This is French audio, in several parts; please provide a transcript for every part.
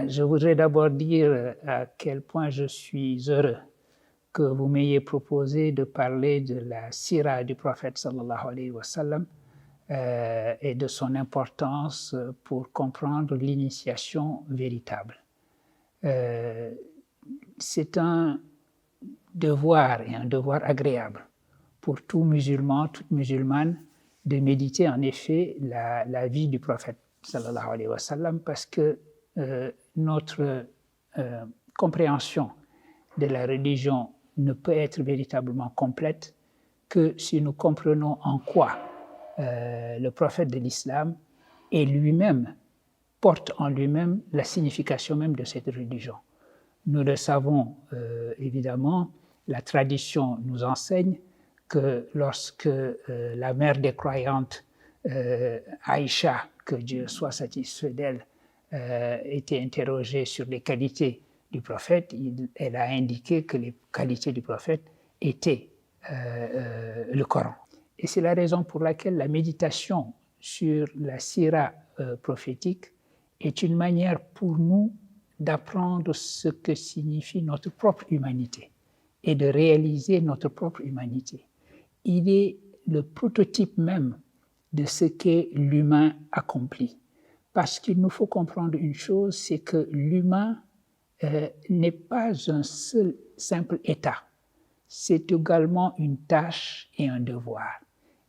Je voudrais d'abord dire à quel point je suis heureux que vous m'ayez proposé de parler de la sira du prophète sallallahu alayhi wa sallam et de son importance pour comprendre l'initiation véritable. C'est un devoir et un devoir agréable pour tout musulman, toute musulmane de méditer en effet la vie du prophète sallallahu alayhi wa sallam parce que notre compréhension de la religion ne peut être véritablement complète que si nous comprenons en quoi le prophète de l'islam est lui-même, porte en lui-même la signification même de cette religion. Nous le savons évidemment, la tradition nous enseigne que lorsque la mère des croyantes, Aïcha, que Dieu soit satisfait d'elle, était interrogée sur les qualités du prophète, elle a indiqué que les qualités du prophète étaient le Coran. Et c'est la raison pour laquelle la méditation sur la sira prophétique est une manière pour nous d'apprendre ce que signifie notre propre humanité et de réaliser notre propre humanité. Il est le prototype même de ce qu'est l'humain accompli. Parce qu'il nous faut comprendre une chose, c'est que l'humain n'est pas un seul simple état. C'est également une tâche et un devoir.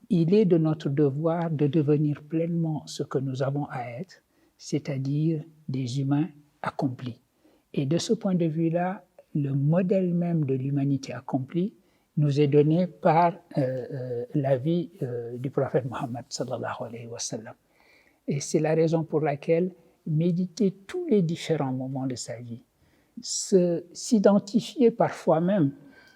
Il est de notre devoir de devenir pleinement ce que nous avons à être, c'est-à-dire des humains accomplis. Et de ce point de vue-là, le modèle même de l'humanité accomplie nous est donné par la vie du prophète Mohammed sallallahu alayhi wa sallam. Et c'est la raison pour laquelle méditer tous les différents moments de sa vie, s'identifier parfois même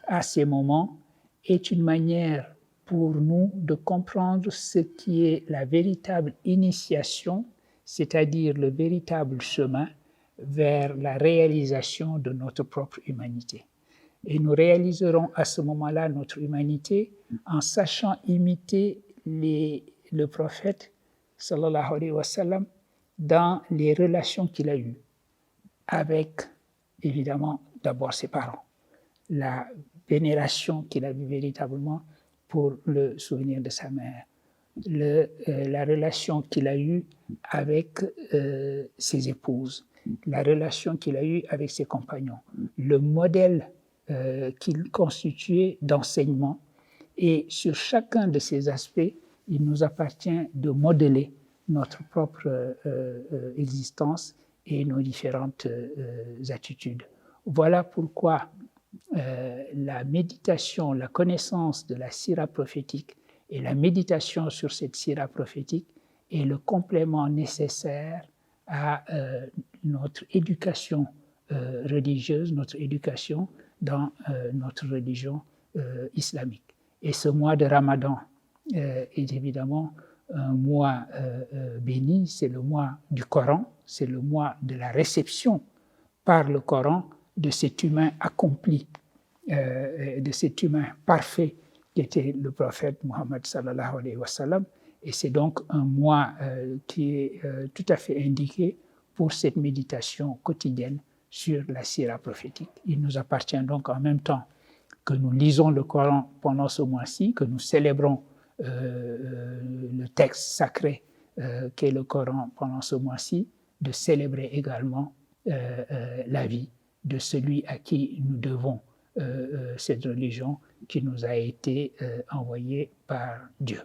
à ces moments est une manière pour nous de comprendre ce qui est la véritable initiation, c'est-à-dire le véritable chemin vers la réalisation de notre propre humanité. Et nous réaliserons à ce moment-là notre humanité en sachant imiter le prophète sallallahu alayhi wa sallam dans les relations qu'il a eues avec, évidemment, d'abord ses parents, la vénération qu'il a eue véritablement pour le souvenir de sa mère, la relation qu'il a eue avec ses épouses, la relation qu'il a eue avec ses compagnons, le modèle qu'il constituait d'enseignement. Et sur chacun de ces aspects, il nous appartient de modeler notre propre existence et nos différentes attitudes. Voilà pourquoi la méditation, la connaissance de la sira prophétique et la méditation sur cette sira prophétique est le complément nécessaire à notre éducation religieuse, notre éducation dans notre religion islamique. Et ce mois de Ramadan est évidemment un mois béni, c'est le mois du Coran, c'est le mois de la réception par le Coran de cet humain accompli, de cet humain parfait qui était le prophète Mohammed sallallahu alayhi wa sallam. Et c'est donc un mois qui est tout à fait indiqué pour cette méditation quotidienne sur la sira prophétique. Il nous appartient donc en même temps que nous lisons le Coran pendant ce mois-ci, que nous célébrons le texte sacré qu'est le Coran pendant ce mois-ci, de célébrer également la vie de celui à qui nous devons cette religion qui nous a été envoyée par Dieu.